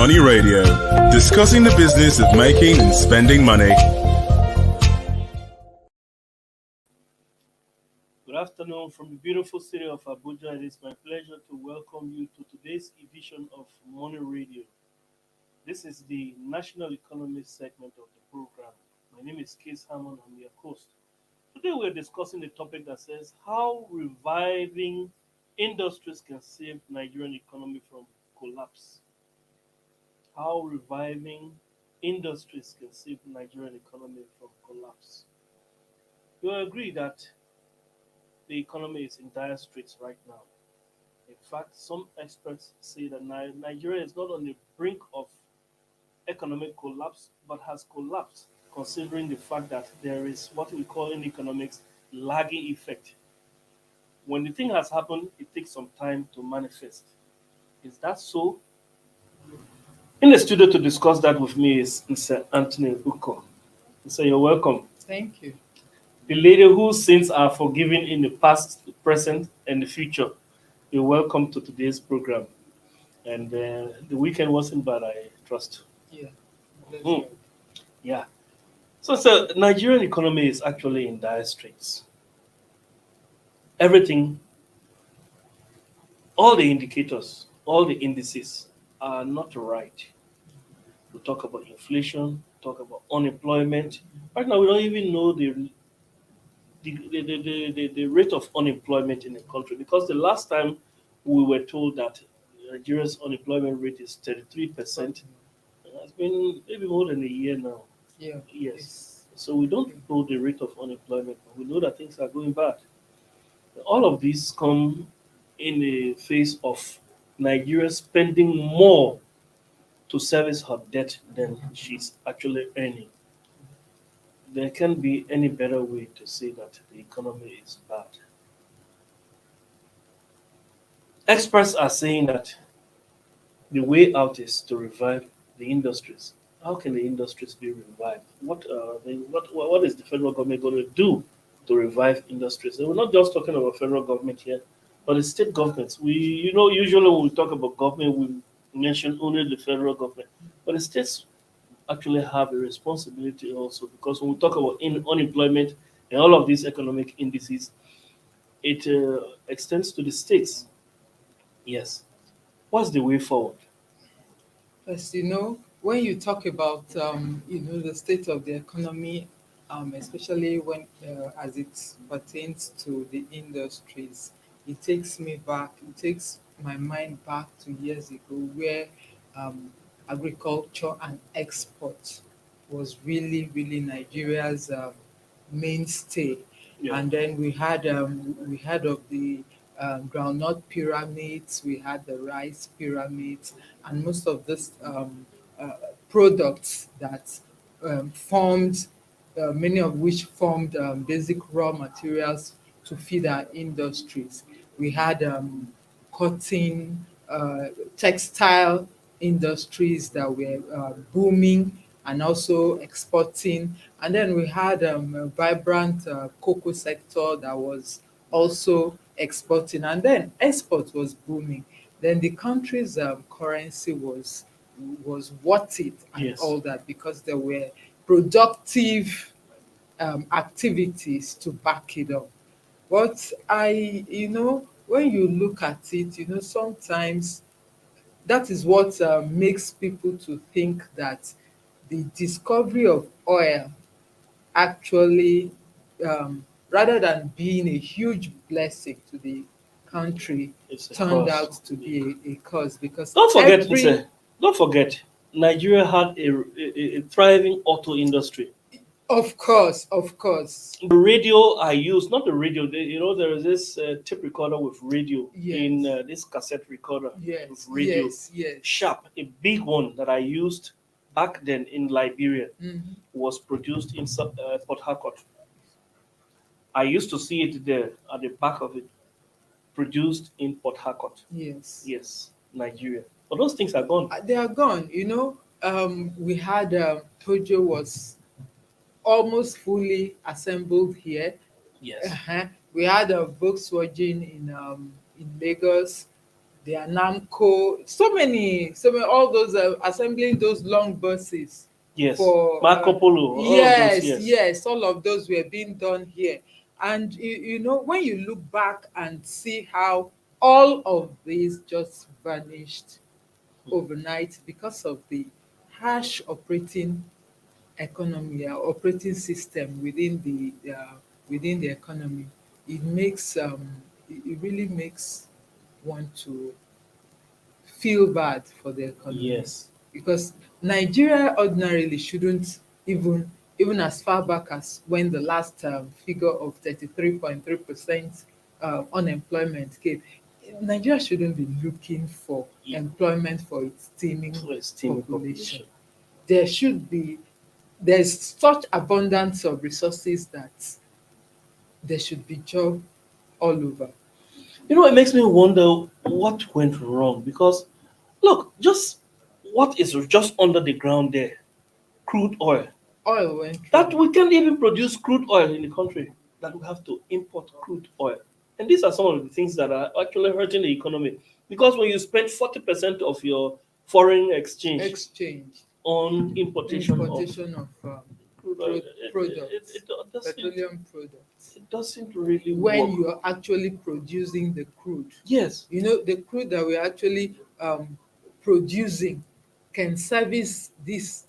Money Radio, discussing the business of making and spending money. Good afternoon from the beautiful city of Abuja. It is my pleasure to welcome you to today's edition of Money Radio. This is the National Economy segment of the program. My name is Case Hammond. I'm your host. Today we're discussing the topic that says how reviving industries can save Nigerian economy from collapse. How reviving industries can save Nigerian economy from collapse. You agree that the economy is in dire straits right now. In fact, some experts say that Nigeria is not on the brink of economic collapse, but has collapsed, considering the fact that there is what we call in economics lagging effect. When the thing has happened, it takes some time to manifest. Is that so? In the studio to discuss that with me is Mr. Anthony Uko. Mr. You're welcome. Thank you. The lady whose sins are forgiven in the past, the present, and the future. You're welcome to today's program. And the weekend wasn't bad, I trust. Yeah. That's Mm. right. Yeah. So Nigerian economy is actually in dire straits. Everything, all the indicators, all the indices are not right. We talk about inflation, talk about unemployment. Right now, we don't even know the rate of unemployment in the country, because the last time we were told that Nigeria's unemployment rate is 33%. It's been maybe more than a year now. Yeah. Yes. So we don't know the rate of unemployment, but we know that things are going bad. All of these come in the face of Nigeria spending more to service her debt than she's actually earning. There can't be any better way to say that the economy is bad. Experts are saying that the way out is to revive the industries. How can the industries be revived? What is the federal government going to do to revive industries? And we're not just talking about federal government here, but the state governments. Usually when we talk about government, we mention only the federal government, but the states actually have a responsibility also, because when we talk about unemployment and all of these economic indices, it extends to the states. Yes. What's the way forward? First, when you talk about, the state of the economy, especially when as it pertains to the industries, it takes my mind back to years ago where agriculture and export was really, really Nigeria's mainstay. Yeah. And then we had of the groundnut pyramids, we had the rice pyramids, and most of these uh, products that formed, many of which formed basic raw materials to feed our industries. We had cotton, textile industries that were booming and also exporting. And then we had a vibrant cocoa sector that was also exporting. And then export was booming. Then the country's currency was worth it and Yes. all that, because there were productive activities to back it up. But when you look at it, sometimes that is what makes people to think that the discovery of oil actually, rather than being a huge blessing to the country, It's a turned cause. out to be a cause, because Don't forget, Nigeria had a thriving auto industry. of course, The radio I use, not the radio, there is this tape recorder with radio Yes. in this cassette recorder with yes, radio. yes. Sharp, a big one that I used back then in Liberia, Mhm. was produced in Port Harcourt. I used to see it there at the back of it, produced in Port Harcourt. Yes. Yes, Nigeria. But those things are gone. They are gone. We had Tojo was almost fully assembled here. Yes. We had a Volkswagen in Lagos. the Anamco, so many, all those assembling those long buses Yes. for Marco Polo, all of those, yes, yes. yes, all of those were being done here. And you know, when you look back and see how all of these just vanished overnight because of the harsh operating economy or operating system within the economy, it makes it really makes one to feel bad for the economy, Yes. because Nigeria ordinarily shouldn't even as far back as when the last figure of 33.3% unemployment came. Nigeria shouldn't be looking for Ye- employment for its teeming For esteeming population. population. There should be there's such abundance of resources that there should be job all over. You know, it makes me wonder what went wrong because look, just what is just under the ground there? Crude oil. Oil went That wrong. we can't even produce crude oil in the country, that we have to import crude oil. And these are some of the things that are actually hurting the economy. Because when you spend 40% of your foreign exchange Exchange, on importation of importation of crude oil, products, doesn't, petroleum products, it doesn't really when work. you're actually producing the crude. Yes, You know, the crude that we're actually producing can service this,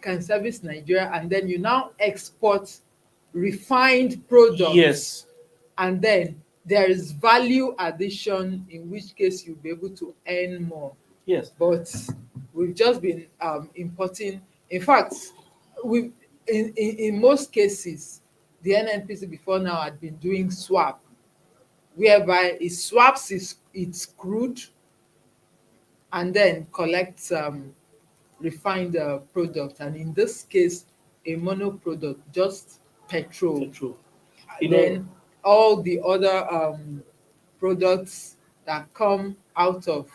can service Nigeria, and then you now export refined products, yes, and then there is value addition, in which case you'll be able to earn more. yes, But we've just been importing. In fact, we in most cases, the NNPC before now had been doing swap, whereby it swaps its crude and then collects refined product, and in this case, a mono product, just petrol. petrol. You know, Then all the other products that come out of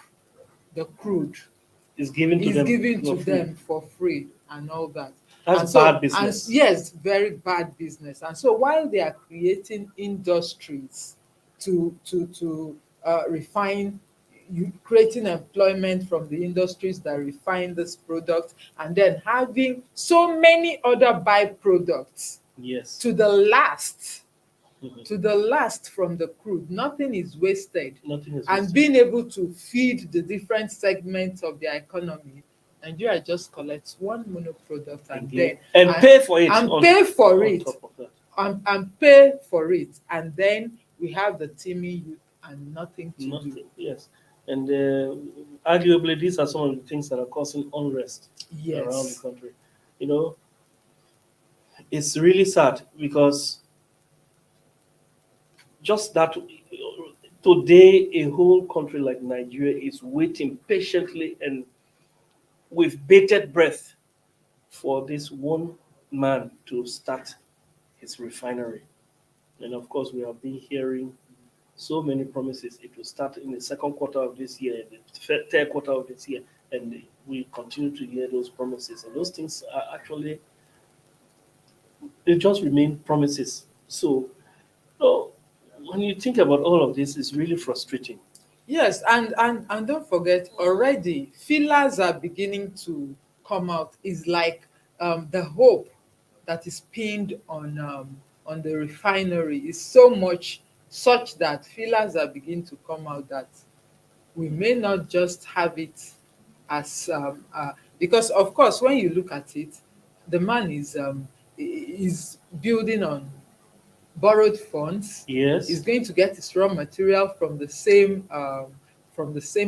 the crude it's given to is them given to for free. them for free and all that. That's And so, bad business. yes, very bad business. And so while they are creating industries to refine, creating employment from the industries that refine this product, and then having so many other byproducts Yes. to the last, Mhm. from the crude, nothing is wasted, Nothing is and wasted. being able to feed the different segments of their economy. Nigeria just collects one mono product and Again. then And pay for it and pay for on it, top of that. and pay for it, and then we have the teeming youth and nothing to do. Nothing. Yes. And arguably, these are some of the things that are causing unrest around the Yes, country. You know, it's really sad because just that today, a whole country like Nigeria is waiting patiently and with bated breath for this one man to start his refinery. And of course, we have been hearing so many promises. It will start in the second quarter of this year, the third quarter of this year, and we continue to hear those promises. And those things are actually, they just remain promises. So, oh, when you think about all of this, it's really frustrating. yes, and don't forget, already fillers are beginning to come out. Is like the hope that is pinned on the refinery is so much, such that fillers are beginning to come out, that we may not just have it as because of course when you look at it, the man is building on borrowed funds, is Yes, going to get his raw material from the same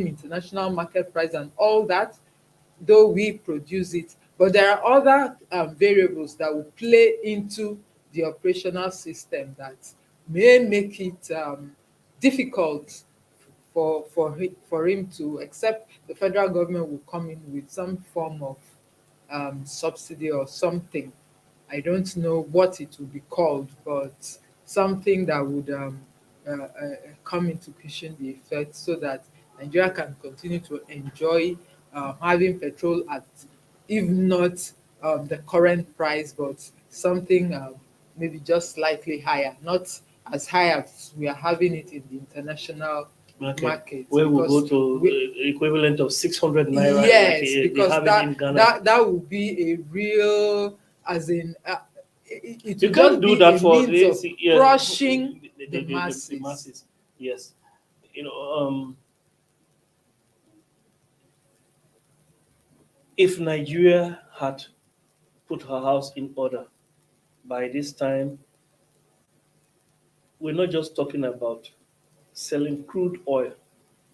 international market price and all that, though we produce it. But there are other variables that will play into the operational system that may make it difficult for him to accept. The federal government will come in with some form of subsidy or something. I don't know what it will be called, but something that would come into cushion the effect, so that Nigeria can continue to enjoy having petrol at, if not the current price, but something maybe just slightly higher, not as high as we are having it in the international market, where we go because to equivalent of 600 naira, like yes, they because have it in Ghana. that would be a real, as in, it You will can't just do be that a for means the, of yeah, crushing the the masses. masses. Yes, you know, if Nigeria had put her house in order by this time, we're not just talking about selling crude oil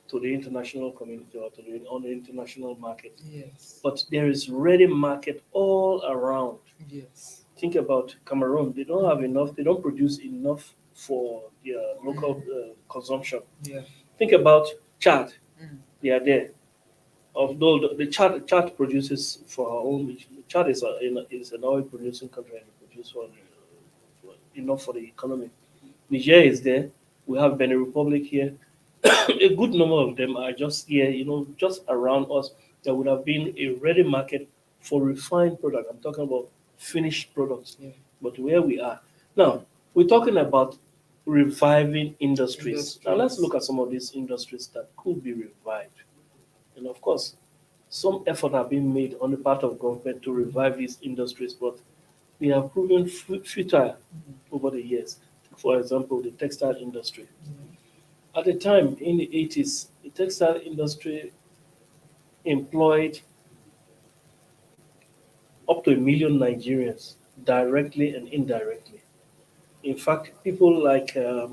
to the international community or to on the international market, Yes, but there is ready market all around. yes. Think about Cameroon; they don't have enough. They don't produce enough for their local consumption. Yeah. Think about Chad; Mm. they are there. Although the Chad produces for our own. Chad is an oil producing country and it produces for enough for the economy. Niger is there. We have Benin Republic here. A good number of them are just here, just around us. There would have been a ready market for refined product. I'm talking about finished products. Yeah. But where we are now, we're talking about reviving industries. Now let's Industries. look at some of these industries that could be revived. And of course, some effort have been made on the part of government to revive these industries, but they have proven futile over the years. For example, the textile industry. At the time in the 80s, the textile industry employed up to 1 million Nigerians directly and indirectly. In fact, people like the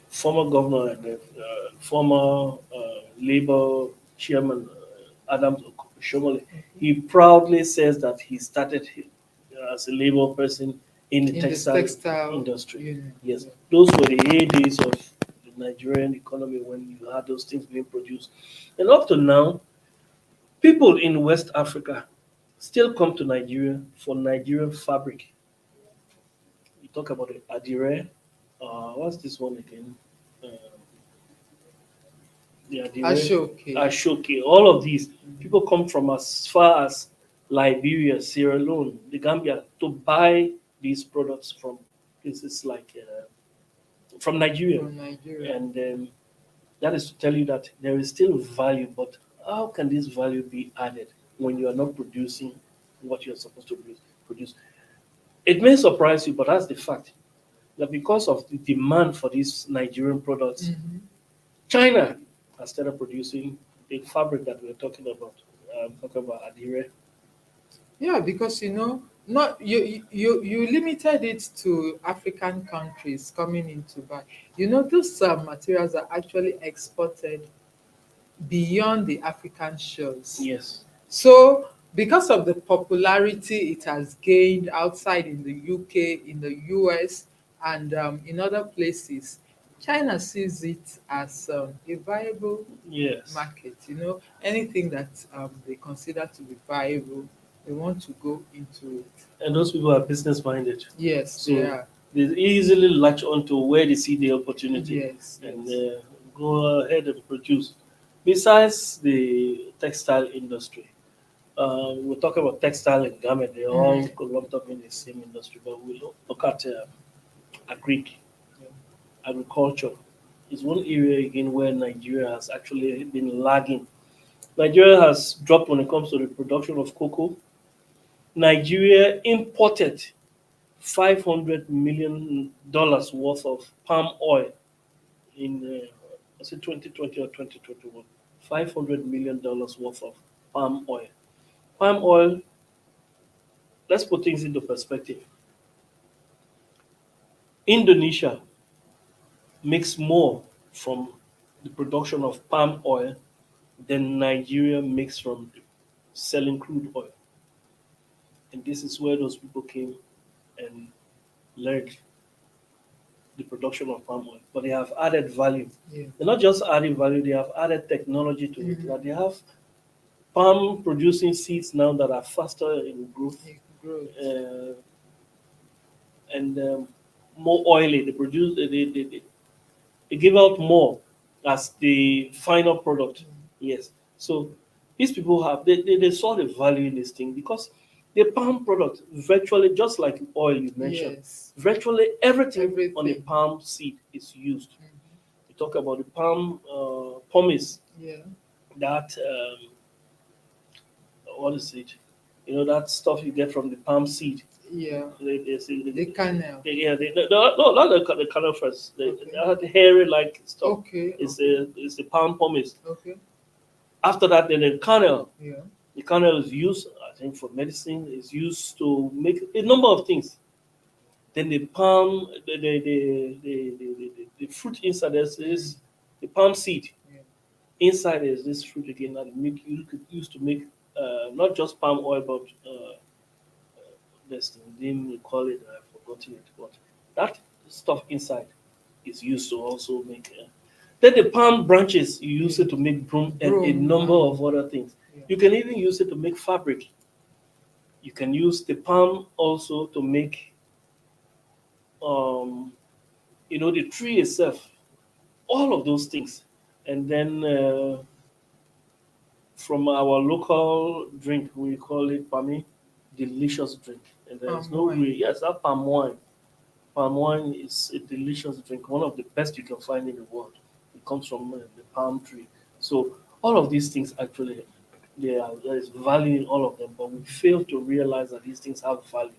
former governor and the former Labour chairman, Adams Shomole, he proudly says that he started as a Labour person in the In the textile textile industry. union. Yes, Yeah. those were the heydays of the Nigerian economy when you had those things being produced. And up to now, people in West Africa still come to Nigeria for Nigerian fabric. You talk about the Adire. What's this one again? Uh, the Adire, Ashoke. Ashoke. All of these people come from as far as Liberia, Sierra Leone, the Gambia to buy these products from places like from Nigeria. From Nigeria. And that is to tell you that there is still value, but how can this value be added when you are not producing what you're supposed to produce? It may surprise you, but that's the fact that because of the demand for these Nigerian products, Mhm. China has started producing the fabric that we're talking about. Talking about Adire. Yeah, because not you limited it to African countries coming into buy. Those materials are actually exported beyond the African shores. Yes. So, because of the popularity it has gained outside in the UK, in the US, and in other places, China sees it as a viable Yes. market. Anything that they consider to be viable, they want to go into it. And those people are business minded. Yes, they So are. they easily latch onto where they see the opportunity Yes, and yes. go ahead and produce. Besides the textile industry, we're talking about textile and garment, they're all Mm. lumped up in the same industry, but we look at agriculture. Is one area again where Nigeria has actually been lagging. Nigeria has dropped when it comes to the production of cocoa. Nigeria imported $500 million worth of palm oil in was it 2020 or 2021? $500 million worth of palm oil. Palm oil, let's put things into perspective. Indonesia makes more from the production of palm oil than Nigeria makes from selling crude oil. And this is where those people came and learned the production of palm oil. But they have added value. Yeah. They're not just adding value, they have added technology to it. Mhm. That they have palm producing seeds now that are faster in growth Growth. uh, and more oily. They produce they give out more as the final product. Yes. So these people they saw the value in this thing because the palm product virtually just like oil you mentioned, Yes. virtually everything on the Everything. palm seed is used. talk about the palm pumice Yeah. that what is it? You know that stuff you get from the palm seed. Yeah. They say The kernel. yeah, no, not the kernel first. Okay. The hairy like stuff. Okay. It's a palm pumice. Okay. After that, then the kernel. Yeah. The kernel is used, I think, for medicine. It's used to make a number of things. Then the palm, the fruit inside there is the palm seed. Yeah. Inside is this fruit again that make you could use to make not just palm oil, but there's the name we call it. I've forgotten it, but that stuff inside is used to also make. Then the palm branches you use it to make broom and a Broom, number of other things. Yeah. You can even use it to make fabric. You can use the palm also to make, um, the tree itself. All of those things, and then from our local drink, we call it pami, delicious drink. And there's Palm no wine. way. Yes, that palm wine. Palm wine is a delicious drink, one of the best you can find in the world. It comes from the palm tree. So all of these things actually, there is value in all of them, but we fail to realize that these things have value.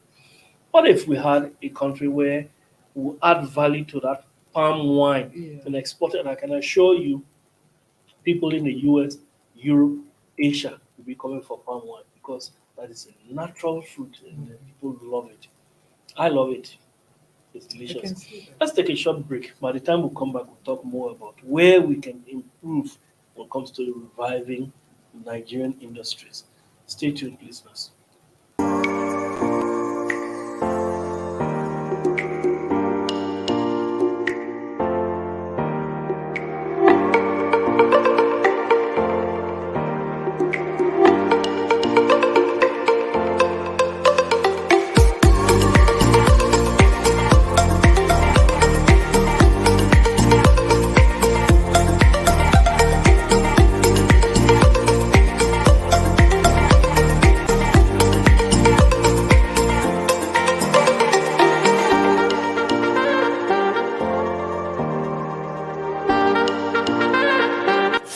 What if we had a country where we add value to that palm wine Yeah. and export it? And I can assure you, people in the US, Europe, Asia will be coming for palm wine because that is a natural fruit and people love it. I love it. It's I delicious. can see that. Let's take a short break. By the time we come back, we'll talk more about where we can improve when it comes to reviving Nigerian industries. Stay tuned, listeners.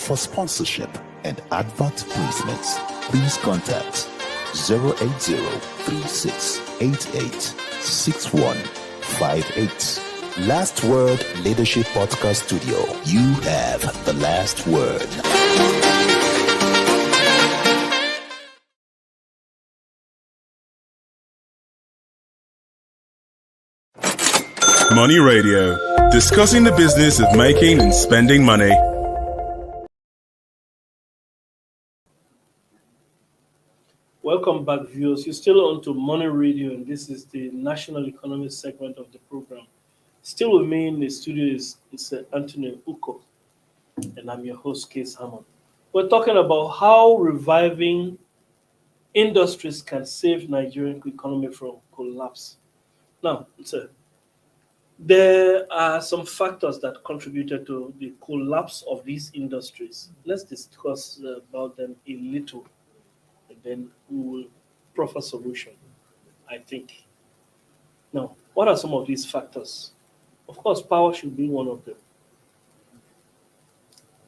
For sponsorship and advert placements, please contact 080-3688-6158. Last Word Leadership Podcast Studio. You have the last word. Money Radio, discussing the business of making and spending money. Welcome back, viewers. You're still on to Money Radio, and this is the national economic segment of the program. Still with me in the studio is Mr. Anthony Uko, and I'm your host, Case Hammond. We're talking about how reviving industries can save Nigerian economy from collapse. Now, sir, there are some factors that contributed to the collapse of these industries. Let's discuss about them a little, and then we will proffer solution, I think. Now, what are some of these factors? Of course, power should be one of them.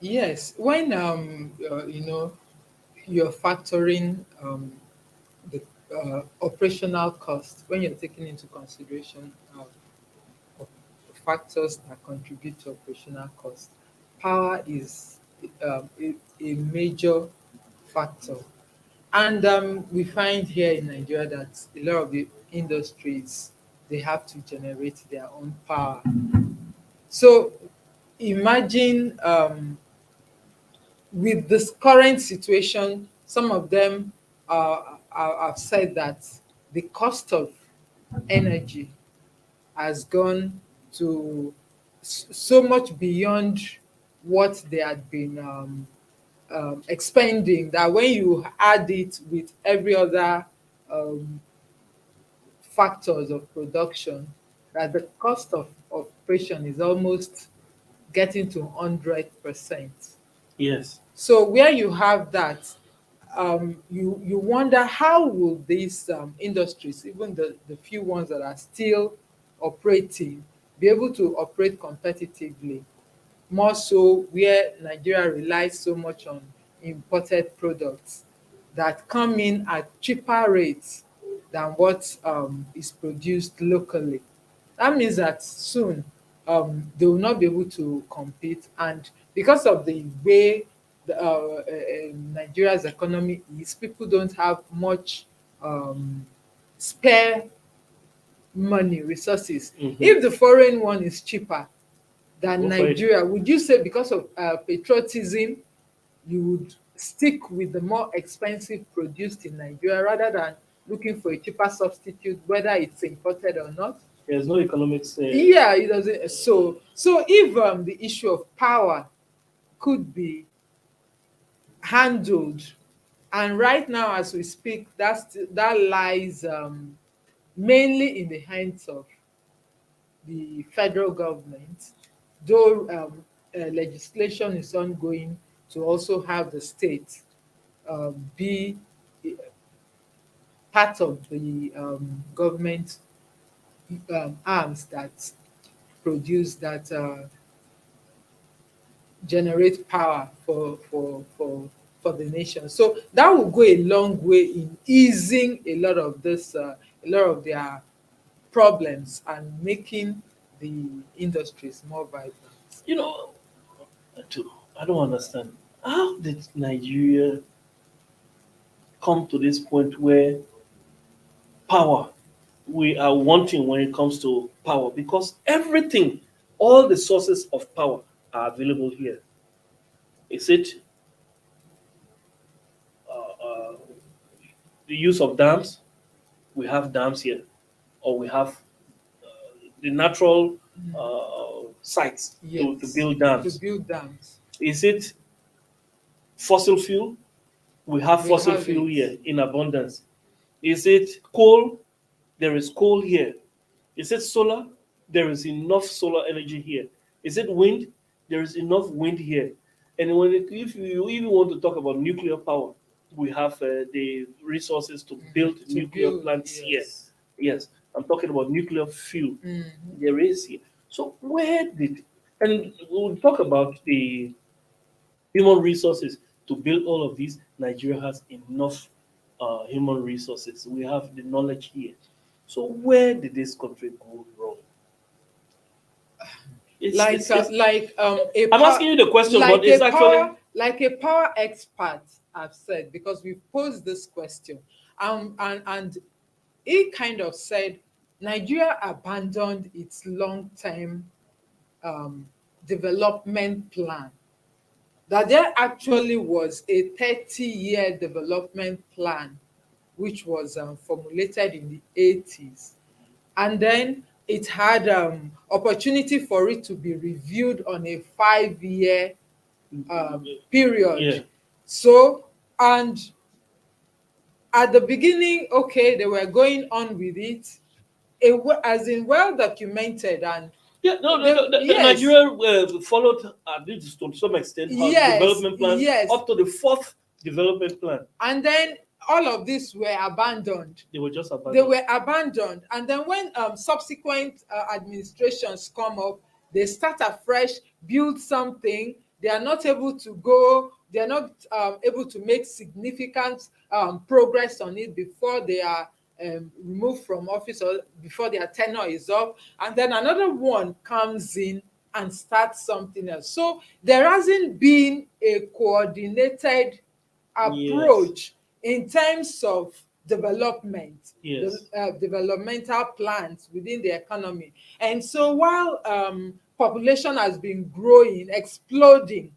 Yes. When you're factoring the operational cost, when you're taking into consideration of factors that contribute to operational cost, power is a major factor. And we find here in Nigeria that a lot of the industries, they have to generate their own power. So imagine with this current situation, some of them have said that the cost of energy has gone to so much beyond what they had been expending, that when you add it with every other um, factors of production, that the cost of operation is almost getting to 100%. Yes. So where you have that, you wonder how will these industries, even the few ones that are still operating, be able to operate competitively more so where Nigeria relies so much on imported products that come in at cheaper rates than what is produced locally. That means that soon they will not be able to compete, and because of the way Nigeria's economy is, people don't have much spare money, resources. If the foreign one is cheaper than Go for it. Nigeria, would you say because of patriotism, you would stick with the more expensive produced in Nigeria rather than looking for a cheaper substitute, whether it's imported or not? There's no economics. Yeah, it doesn't. So if the issue of power could be handled, and right now as we speak, that lies mainly in the hands of the federal government, though legislation is ongoing to also have the state be part of the government arms that produce that generate power for the nation. So that will go a long way in easing a lot of a lot of their problems and making the industries more vibrant. You know, I don't understand. How did Nigeria come to this point where power, we are wanting when it comes to power? Because everything, all the sources of power are available here. Is it the use of dams? We have dams here, or we have the natural sites to Yes, build to dams. build dams. Is it fossil fuel? We have We fossil have fuel it. here in abundance. Is it coal? There is coal here. Is it solar? There is enough solar energy here. Is it wind? There is enough wind here. And if you even want to talk about nuclear power, we have the resources to build To nuclear build, plants here. yes. Yes, I'm talking about nuclear fuel. Mhm. There is here. So where did, and we'll talk about the human resources to build all of these. Nigeria has enough human resources. We have the knowledge here. So where did this country go wrong? It's I'm asking you the question, but it's actually like a power expert have said, because we've posed this question, and he kind of said Nigeria abandoned its long-term um, development plan, that there actually was a 30-year development plan which was formulated in the 80s, and then it had opportunity for it to be reviewed on a 5-year yeah. period. So, and at the beginning, okay, they were going on with it, as in well documented, and Yeah, no, they, the yes, Nigeria followed at least to some extent her yes, development plan yes, up to the fourth development plan. and then all of this were abandoned. They were just They abandoned. were abandoned, and then when subsequent administrations come up, they start afresh, build something. They are not able to go, they are not able to make significant progress on it before they are removed from office, or before their tenure is up, and then another one comes in and starts something else. So there hasn't been a coordinated Yes, approach in terms of development, the yes. developmental plans within the economy. And so while population has been growing, exploding,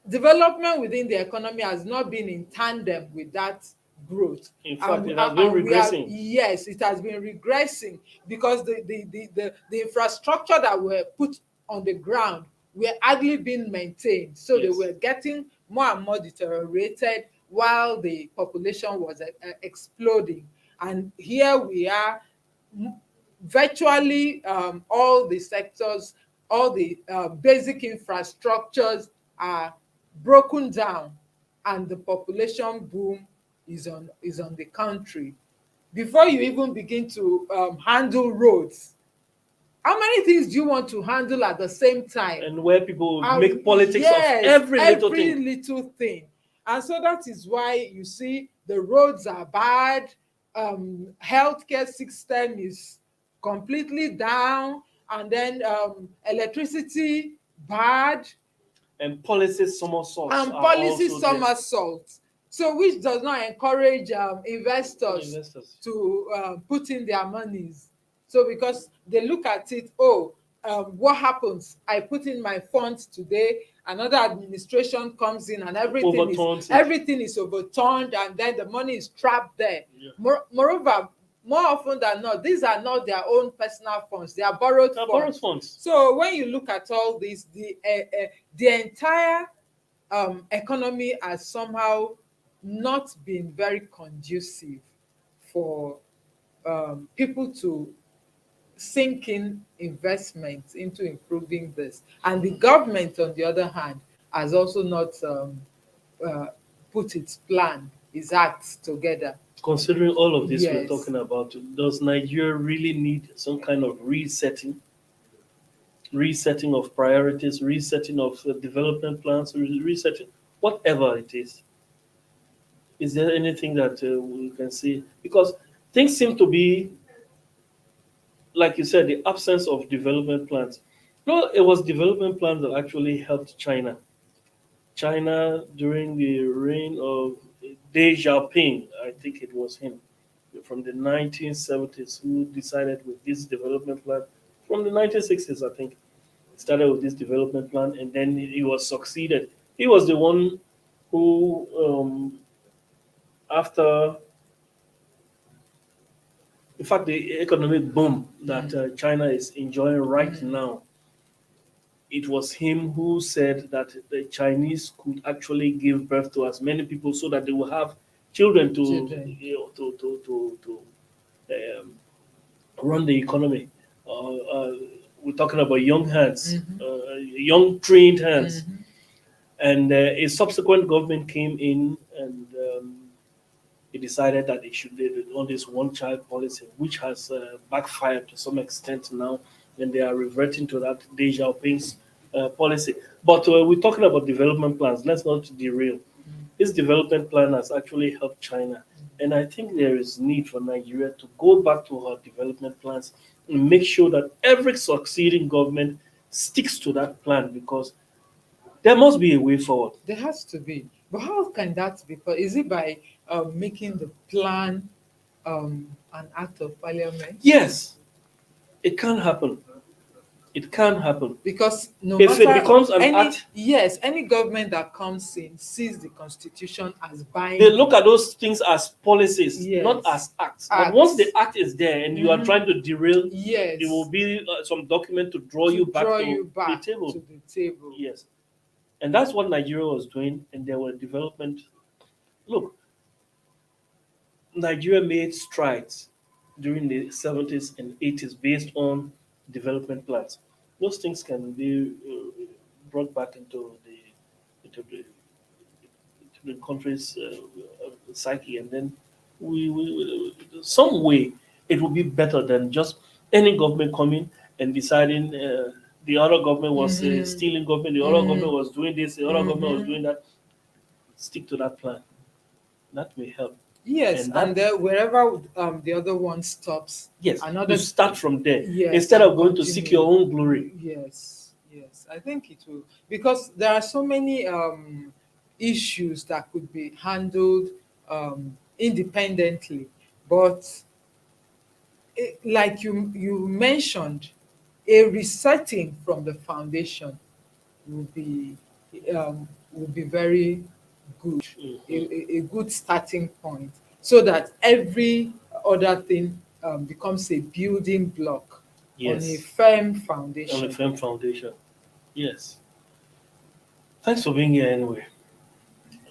development within the economy has not been in tandem with that growth. In fact, And, it has been we are, regressing. yes, it has been regressing, because the infrastructure that were put on the ground were hardly being maintained. So they Yes. were getting more and more deteriorated while the population was exploding. And here we are, virtually all the sectors, all the basic infrastructures are broken down, and the population boom is on the country. Before you even begin to handle roads, How many things do you want to handle at the same time? And where people And make politics yes, of every little thing. little thing. And so that is why you see the roads are bad, healthcare system is completely down, and then electricity bad, And policy somersaults and are policy also there. somersault. So which does not encourage investors Investors. to put in their monies. So because they look at it, what happens? I put in my funds today, another administration comes in and Overturns it. everything is overturned, and then the money is trapped there. Yeah. Moreover, more often than not, these are not their own personal funds, they are borrowed They're funds. borrowed funds. So when you look at all this, the entire economy has somehow not been very conducive for people to sink in investments into improving this. And the government, on the other hand, has also not put its plan, its acts together. Considering all of this we're Yes. talking about, does Nigeria really need some kind of resetting? Resetting of priorities, resetting of development plans, resetting, whatever it is. Is there anything that we can see? Because things seem to be, like you said, the absence of development plans. No, it was development plans that actually helped China. China during the reign of Deng Xiaoping, I think it was him, from the 1970s, who decided with this development plan. From the 1960s, I think, started with this development plan, and then he was succeeded. He was the one who, after, in fact, the economic boom that China is enjoying right now, it was him who said that the Chinese could actually give birth to as many people so that they will have children to, Children. you know, to run the economy. We're talking about young hands, young trained hands. And a subsequent government came in, and he decided that it should be on this one-child policy, which has backfired to some extent now, and they are reverting to that Deng Xiaoping's policy. But we're talking about development plans. Let's not derail. This development plan has actually helped China, and I think there is need for Nigeria to go back to her development plans and make sure that every succeeding government sticks to that plan, because there must be a way forward. There has to be. But how can that be? Is it by making the plan an act of parliament? Yes, it can happen. It can happen. Because no If matter it becomes an any, act, yes, any government that comes in sees the constitution as binding. they look at those things as policies, Yes. not as acts. Acts. But once the act is there and you are trying to derail, Yes, it will be some document to draw you back to the table. to the table. Yes. And that's what Nigeria was doing, and there were development. Look, Nigeria made strides during the 70s and 80s based on development plans. Those things can be brought back into the country's psyche, and then we some way it will be better than just any government coming and deciding the other government was stealing government, the other government was doing this, the other government was doing that. Stick to that plan. That may help. Yes, and then wherever the other one stops, Yes, another you start from there Yes, instead of and going to seek your own glory. Yes, I think it will, because there are so many issues that could be handled independently, but like you mentioned, a resetting from the foundation will be very good, a good starting point, so that every other thing becomes a building block on a firm foundation. On a firm foundation. Yes. Thanks for being here anyway.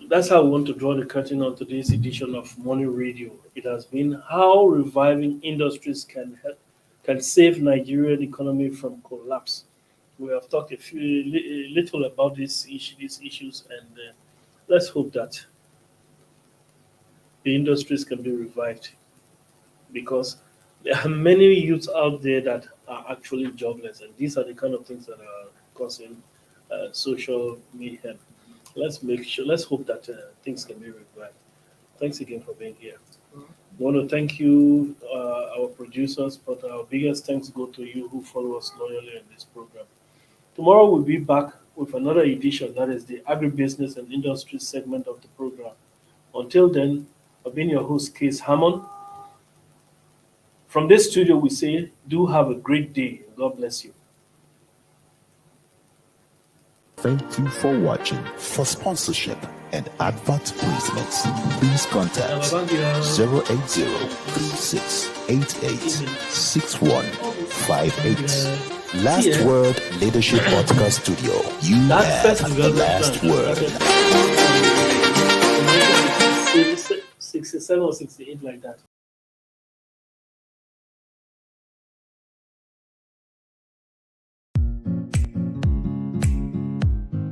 That's how we want to draw the curtain on today's edition of Money Radio. It has been how reviving industries can save Nigerian economy from collapse. We have talked a little about these issues, and let's hope that the industries can be revived, because there are many youths out there that are are actually jobless, and these are the kind of things that are causing social mayhem. Let's hope that things can be revived. Thanks again for being here. I want to thank you, our producers, but our biggest thanks go to you who follow us loyally in this program. Tomorrow we'll be back with another edition, that is the agribusiness and industry segment of the program. Until then, I've been your host, Case Hammond. From this studio, we say, do have a great day. God bless you. Thank you for watching. For sponsorship and advert placements, please contact 080-3688-6158. Last Word Leadership Podcast Studio. You have the last word. 67 or 68 like that.